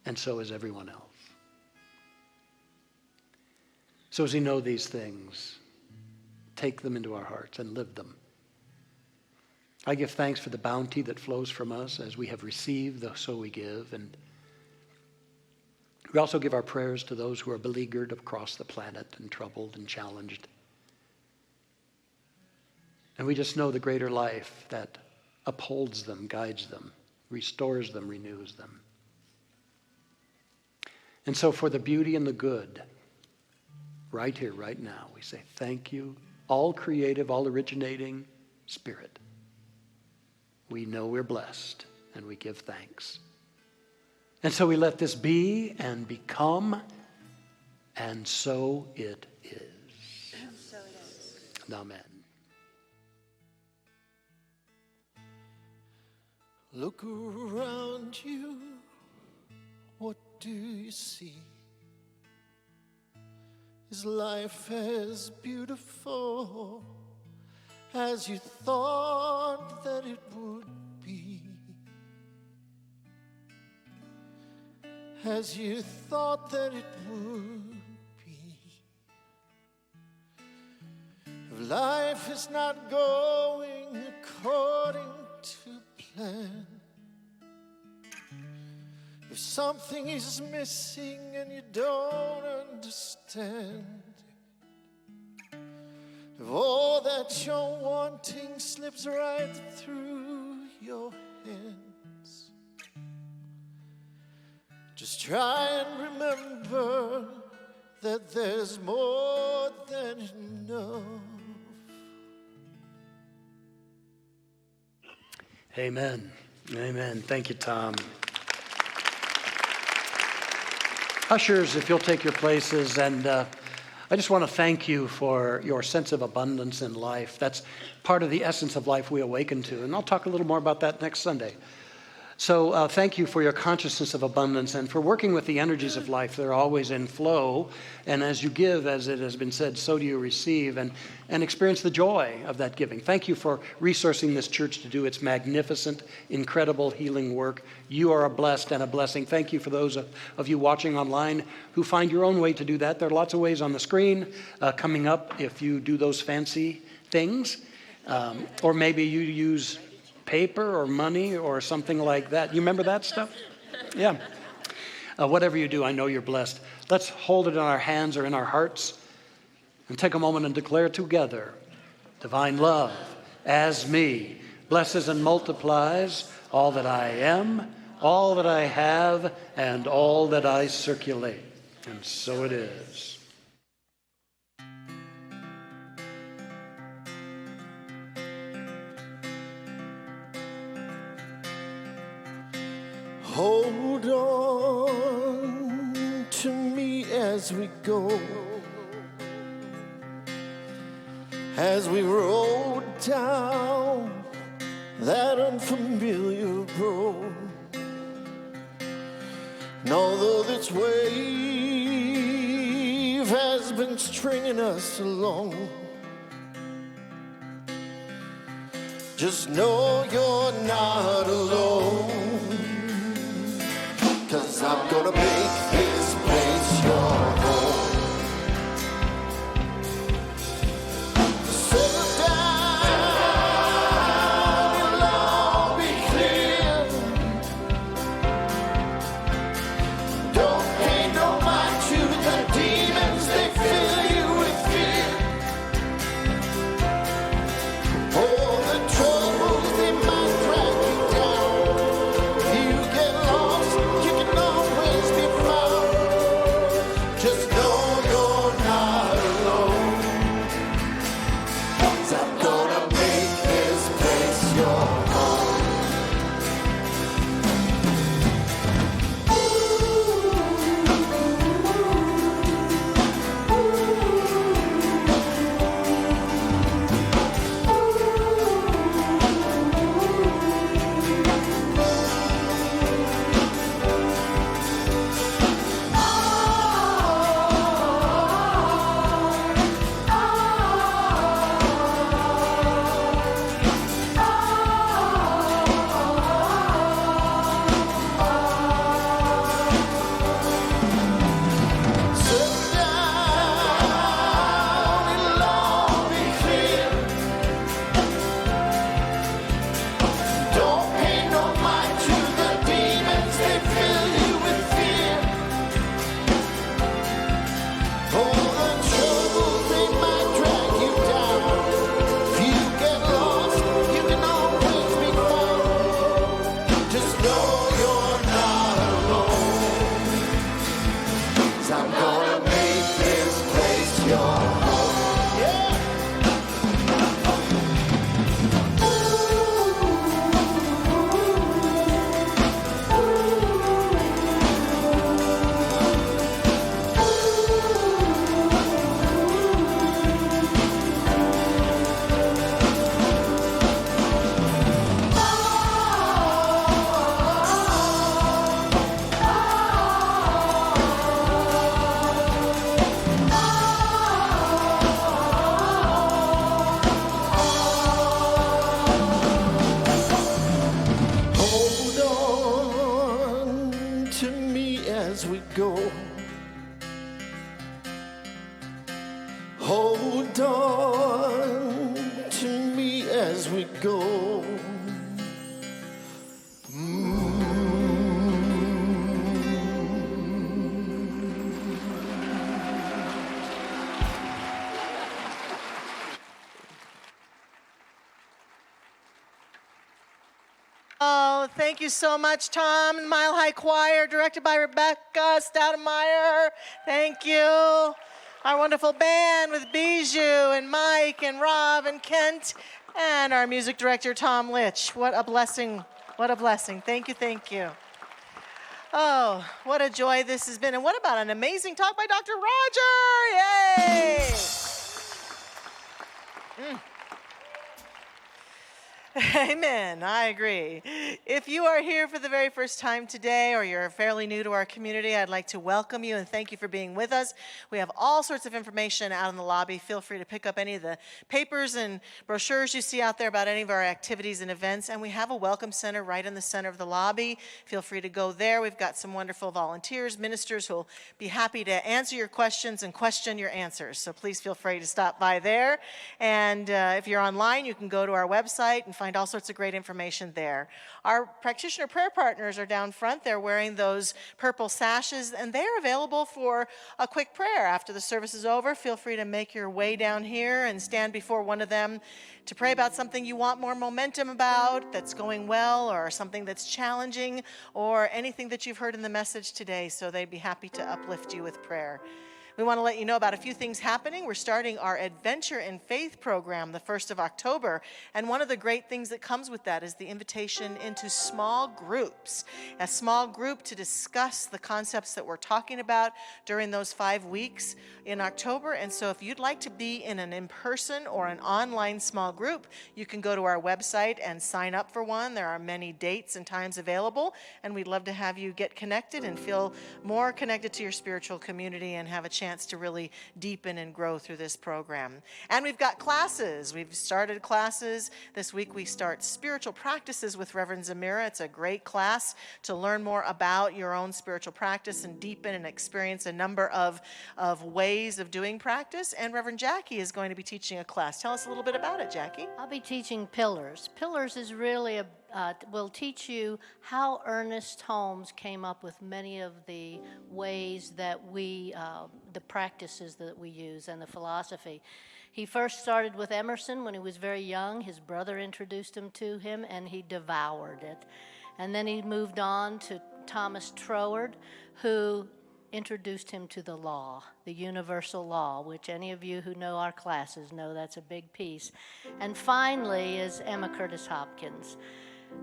And so is everyone else. So as we know these things, take them into our hearts and live them. I give thanks for the bounty that flows from us as we have received, so we give. And we also give our prayers to those who are beleaguered across the planet and troubled and challenged. And we just know the greater life that upholds them, guides them, restores them, renews them. And so for the beauty and the good, right here, right now, we say thank you, all creative, all originating Spirit. We know we're blessed, and we give thanks. And so we let this be and become, and so it is. and amen. Look around you, what do you see? Is life as beautiful as you thought that it would be? As you thought that it would be? If life is not going according to plan, if something is missing and you don't understand, if all that you're wanting slips right through your hands, just try and remember that there's more than enough. Amen. Amen. Thank you, Tom. Ushers, if you'll take your places, and I just want to thank you for your sense of abundance in life. That's part of the essence of life we awaken to, and I'll talk a little more about that next Sunday. So thank you for your consciousness of abundance and for working with the energies of life. They're always in flow, and as you give, as it has been said, so do you receive, and experience the joy of that giving. Thank you for resourcing this church to do its magnificent, incredible healing work. You are a blessed and a blessing. Thank you for those of you watching online who find your own way to do that. There are lots of ways on the screen coming up if you do those fancy things, or maybe you use paper or money or something like that. You remember that stuff? Yeah. Whatever you do, I know you're blessed. Let's hold it in our hands or in our hearts and take a moment and declare together, divine love as me blesses and multiplies all that I am, all that I have, and all that I circulate. And so it is. Hold on to me as we go, as we roll down that unfamiliar road. And although this wave has been stringing us along, just know you're not alone. 'Cause I'm gonna make this place your home. Settle down, it'll all be clear. Don't pay no mind to the demons, they fill you with fear. Oh, the troubles, they might drag you down. You get lost, you can always be found. as we go. Oh, thank you so much, Tom and Mile High Choir, directed by Rebecca Stoudemire. Thank you. Our wonderful band with Bijou and Mike and Rob and Kent, and our music director, Tom Litch. What a blessing. What a blessing. Thank you, thank you. Oh, what a joy this has been. And what about an amazing talk by Dr. Roger? Yay! Amen. I agree. If you are here for the very first time today, or you're fairly new to our community, I'd like to welcome you and thank you for being with us. We have all sorts of information out in the lobby. Feel free to pick up any of the papers and brochures you see out there about any of our activities and events. And we have a welcome center right in the center of the lobby. Feel free to go there. We've got some wonderful volunteers, ministers who will be happy to answer your questions and question your answers. So please feel free to stop by there. And if you're online, you can go to our website and find all sorts of great information there. Our practitioner prayer partners are down front. They're wearing those purple sashes, and they're available for a quick prayer. After the service is over, feel free to make your way down here and stand before one of them to pray about something you want more momentum about, that's going well, or something that's challenging, or anything that you've heard in the message today, so they'd be happy to uplift you with prayer. We want to let you know about a few things happening. We're starting our Adventure in Faith program the 1st of October. And one of the great things that comes with that is the invitation into small groups. A small group to discuss the concepts that we're talking about during those 5 weeks in October. And so if you'd like to be in an in-person or an online small group, you can go to our website and sign up for one. There are many dates and times available. And we'd love to have you get connected and feel more connected to your spiritual community and have a chance to really deepen and grow through this program. And we've got classes. We've started classes. This week we start Spiritual Practices with Reverend Zamira. It's a great class to learn more about your own spiritual practice and deepen and experience a number of ways of doing practice. And Reverend Jackie is going to be teaching a class. Tell us a little bit about it, Jackie. I'll be teaching Pillars. Pillars is really will teach you how Ernest Holmes came up with many of the ways that the practices that we use and the philosophy. He first started with Emerson when he was very young. His brother introduced him to him, and he devoured it. And then he moved on to Thomas Troward, who introduced him to the law, the universal law, which any of you who know our classes know that's a big piece. And finally is Emma Curtis Hopkins.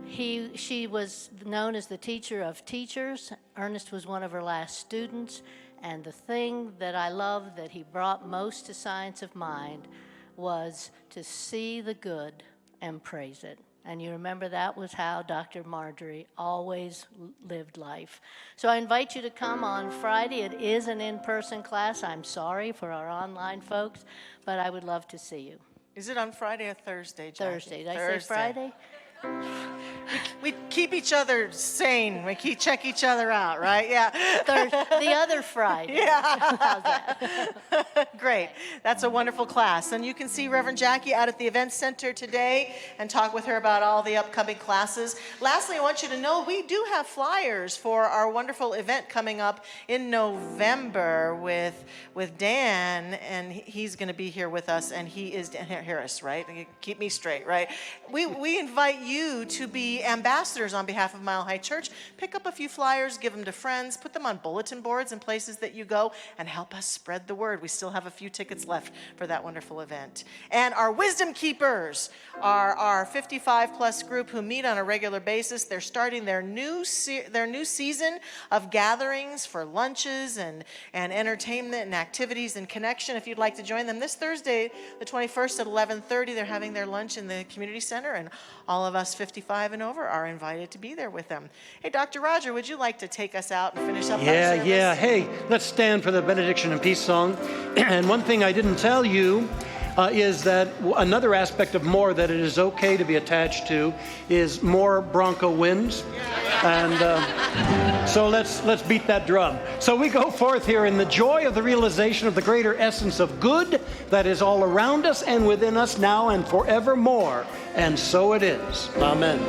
She was known as the teacher of teachers. Ernest was one of her last students. And the thing that I love that he brought most to Science of Mind was to see the good and praise it. And you remember that was how Dr. Marjorie always lived life. So I invite you to come on Friday. It is an in-person class. I'm sorry for our online folks, but I would love to see you. Is it on Friday or Thursday, Jackie? Thursday. Did I say Friday? We keep each other sane. We check each other out, right? Yeah. The other Friday. Yeah. How's that? Great. That's a wonderful class. And you can see Reverend Jackie out at the Event Center today and talk with her about all the upcoming classes. Lastly, I want you to know we do have flyers for our wonderful event coming up in November with Dan, and he's going to be here with us, and he is Dan Harris, right? Keep me straight, right? We invite you to be ambassadors on behalf of Mile High Church. Pick up a few flyers, give them to friends, put them on bulletin boards and places that you go, and help us spread the word. We still have a few tickets left for that wonderful event. And our Wisdom Keepers are our 55-plus group who meet on a regular basis. They're starting their new season of gatherings for lunches and entertainment and activities and connection. If you'd like to join them this Thursday, the 21st at 11:30, they're having their lunch in the community center, and all of us 55 and over are invited to be there with them. Hey, Dr. Roger, would you like to take us out and finish up our service? Yeah. Hey, let's stand for the benediction and peace song. And one thing I didn't tell you, is that another aspect of more that it is okay to be attached to is more Bronco wins. And so let's beat that drum. So we go forth here in the joy of the realization of the greater essence of good that is all around us and within us now and forevermore. And so it is. Amen.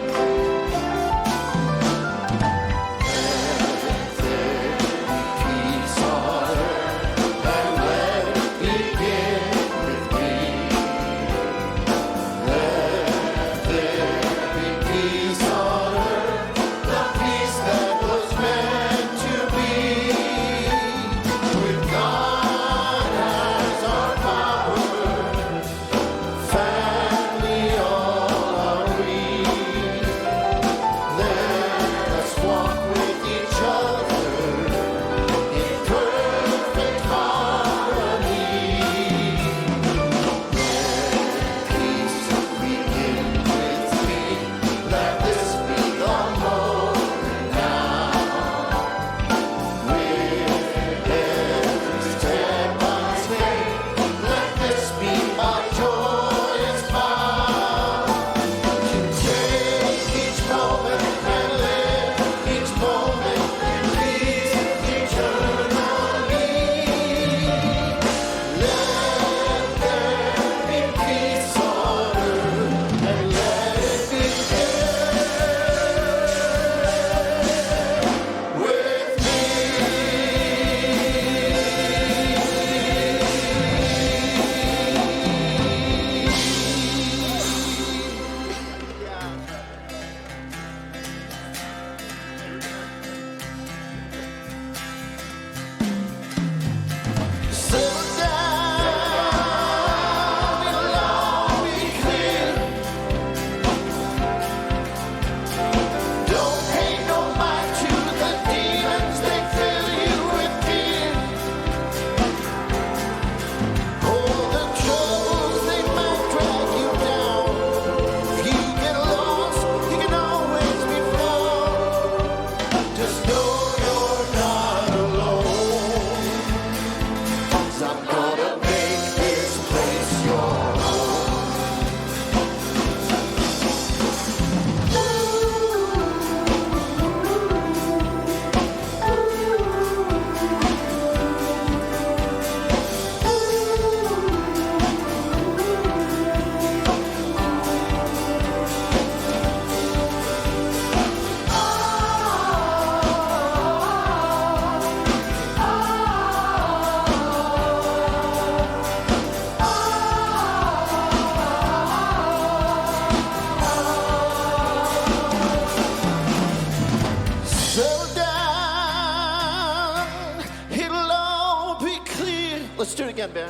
Let's do it again, Ben.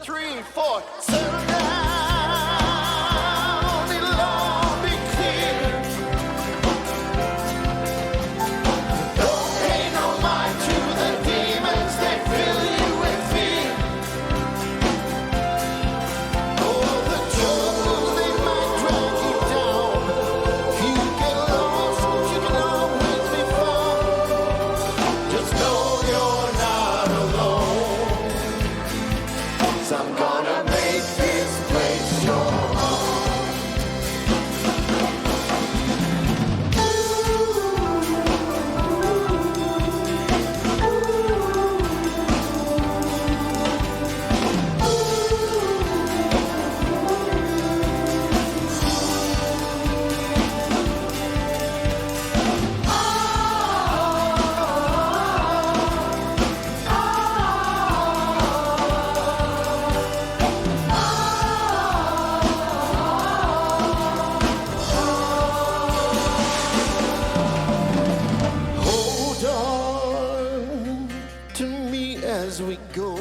3, 4. Settle down, it'll all be clear. Don't pay no mind to the demons, they fill you with fear. Oh, the trouble, they might drag you down. If you get lost, you can always be found. Just know you're not alone. I'm gonna make this place your as we go.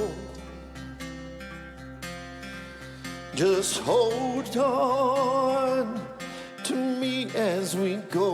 Just hold on to me as we go.